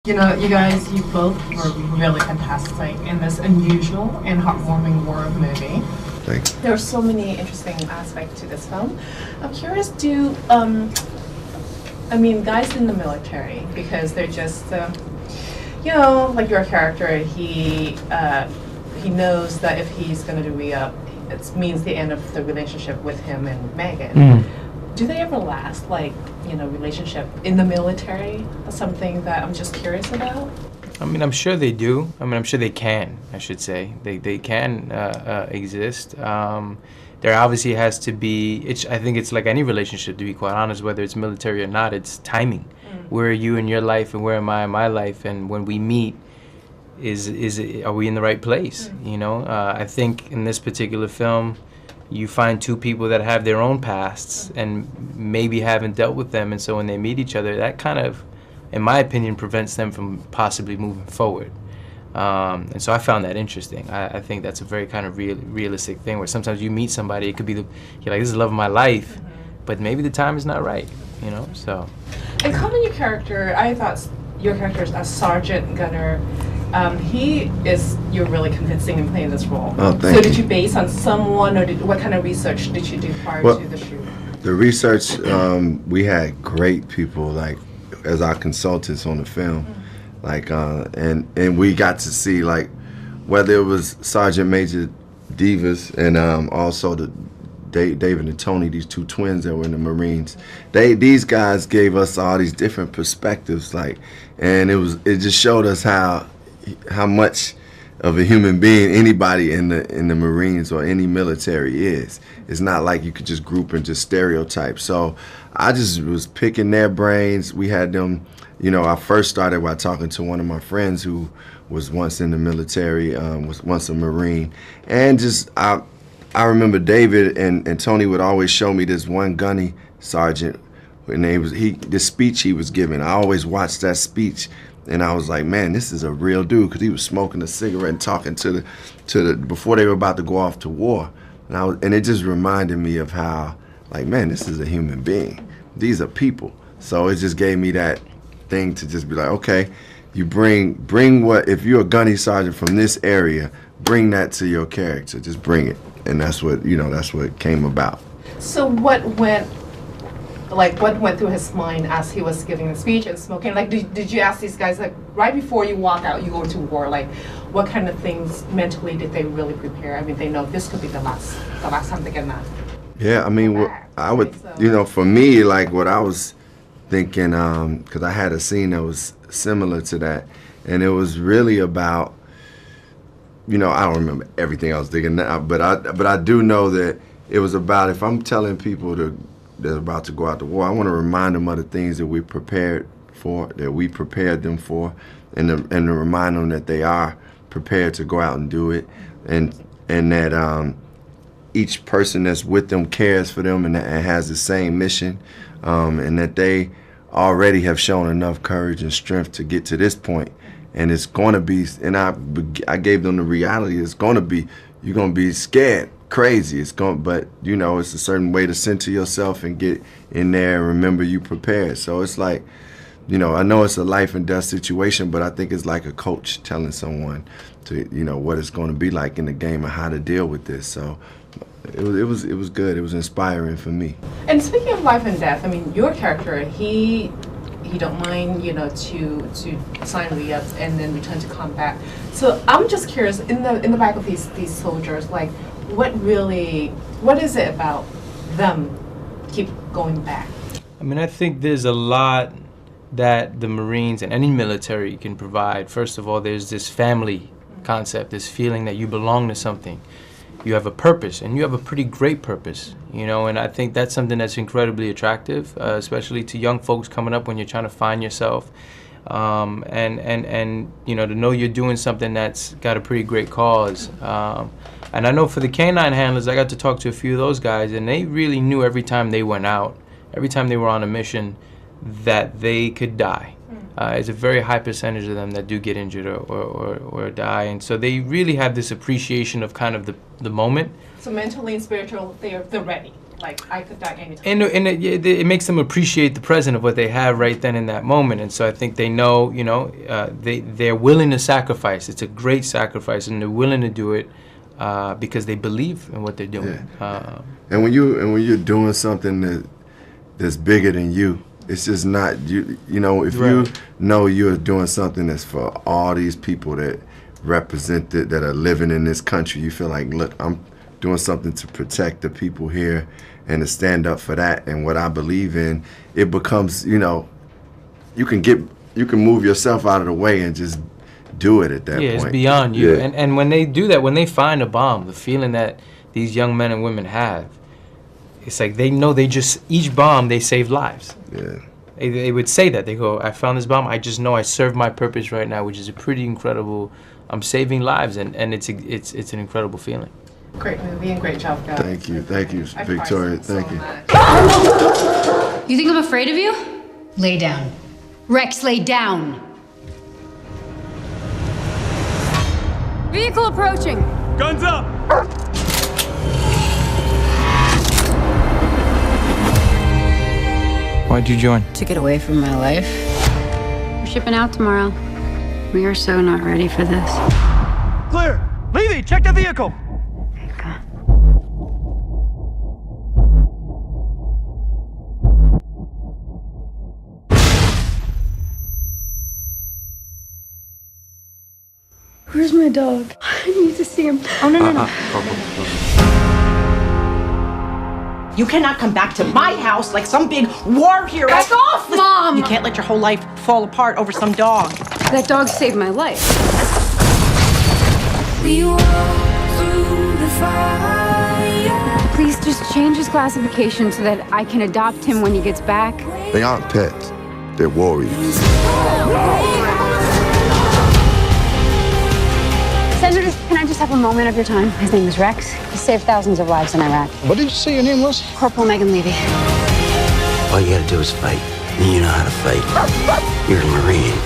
You know, you guys, you both were really fantastic in this unusual and heartwarming war movie. Thanks. There are so many interesting aspects to this film. I'm curious, guys in the military, because they're just, like your character, he knows that if he's going to re-up, it means the end of the relationship with him and Megan. Do they ever last, relationship in the military? That's something that I'm just curious about. I mean, I'm sure they do. I mean, I'm sure they can, I should say. They can exist. There obviously has to be, I think it's like any relationship, to be quite honest, whether it's military or not, it's timing. Where are you in your life and where am I in my life? And when we meet, are we in the right place? You know, I think in this particular film, you find two people that have their own pasts and maybe haven't dealt with them, and so when they meet each other, that kind of, in my opinion, prevents them from possibly moving forward. And so I found that interesting. I think that's a very kind of realistic thing where sometimes you meet somebody, it could be you're like, this is the love of my life, but maybe the time is not right, you know, so. And calling your character, I thought your character is a Sergeant Gunner. You're really convincing in playing this role. Oh, thank you. So did you base on someone, or what kind of research did you do prior to the shoot? The research, we had great people, like, as our consultants on the film. And we got to see, like, whether it was Sergeant Major Divas and also the David and Tony, these two twins that were in the Marines. These guys gave us all these different perspectives, and it just showed us how much of a human being anybody in the Marines or any military is. It's not like you could just group and just stereotype. So I just was picking their brains. We had them, I first started by talking to one of my friends who was once in the military, was once a Marine. And just, I remember David and Tony would always show me this one gunny sergeant, and the speech he was giving. I always watched that speech, and I was like, man, this is a real dude, because he was smoking a cigarette and talking to the before they were about to go off to war. And it just reminded me of how, like, man, this is a human being. These are people. So it just gave me that thing to just be like, okay, you bring what, if you're a gunny sergeant from this area, bring that to your character. Just bring it. And that's what came about. So what went through his mind as he was giving the speech and smoking? Like, did you ask these guys, like, right before you walk out, you go to war, like, what kind of things mentally did they really prepare? I mean, they know this could be the last time they're gonna. Yeah, I mean, I would, for me, like, what I was thinking, because I had a scene that was similar to that, and it was really about, I don't remember everything I was thinking now, but I do know that it was about, if I'm telling people they're about to go out to war, I want to remind them of the things that we prepared them for, and to remind them that they are prepared to go out and do it, and that each person that's with them cares for them and has the same mission, and that they already have shown enough courage and strength to get to this point. And it's going to be, and I gave them the reality, it's going to be, you're going to be scared, crazy. But it's a certain way to center yourself and get in there and remember you prepared. So it's like, I know it's a life and death situation, but I think it's like a coach telling someone to, what it's going to be like in the game and how to deal with this. So it was good. It was inspiring for me. And speaking of life and death, I mean, your character, he don't mind, to sign re-up and then return to combat. So I'm just curious, in the back of these soldiers, like, what is it about them keep going back? I mean, I think there's a lot that the Marines and any military can provide. First of all, there's this family concept, this feeling that you belong to something. You have a purpose, and you have a pretty great purpose, and I think that's something that's incredibly attractive, especially to young folks coming up when you're trying to find yourself, and to know you're doing something that's got a pretty great cause. And I know for the canine handlers, I got to talk to a few of those guys, and they really knew every time they went out, every time they were on a mission, that they could die. It's a very high percentage of them that do get injured or die, and so they really have this appreciation of kind of the moment. So mentally and spiritually, they're ready. Like, I could die anytime. And it makes them appreciate the present of what they have right then in that moment. And so I think they know, you know, they're willing to sacrifice. It's a great sacrifice, and they're willing to do it because they believe in what they're doing. Yeah. And when you're doing something that's bigger than you, it's just not you. You know, if you know you're doing something that's for all these people that represent that are living in this country, you feel like, look, I'm doing something to protect the people here and to stand up for that and what I believe in. It becomes, you know, you can move yourself out of the way and just do it at that point. Yeah, it's beyond you. Yeah. And when they do that, when they find a bomb, the feeling that these young men and women have, it's like they know each bomb, they save lives. Yeah. They would say that. They go, I found this bomb, I just know I serve my purpose right now, which is a pretty incredible, I'm saving lives, and it's an incredible feeling. Great movie and great job, guys. Thank you, Victoria. Thank you. You think I'm afraid of you? Lay down. Rex, lay down. Vehicle approaching. Guns up! Why'd you join? To get away from my life. We're shipping out tomorrow. We are so not ready for this. Clear! Levy, check the vehicle! Where's my dog? I need to see him. Oh, no. You cannot come back to my house like some big war hero. Back off, Mom! You can't let your whole life fall apart over some dog. That dog saved my life. We walk through the fire. Please just change his classification so that I can adopt him when he gets back. They aren't pets. They're warriors. Senator, can I just have a moment of your time? His name is Rex. He saved thousands of lives in Iraq. What did you say your name was? Corporal Megan Levy. All you gotta do is fight. And you know how to fight. You're a Marine.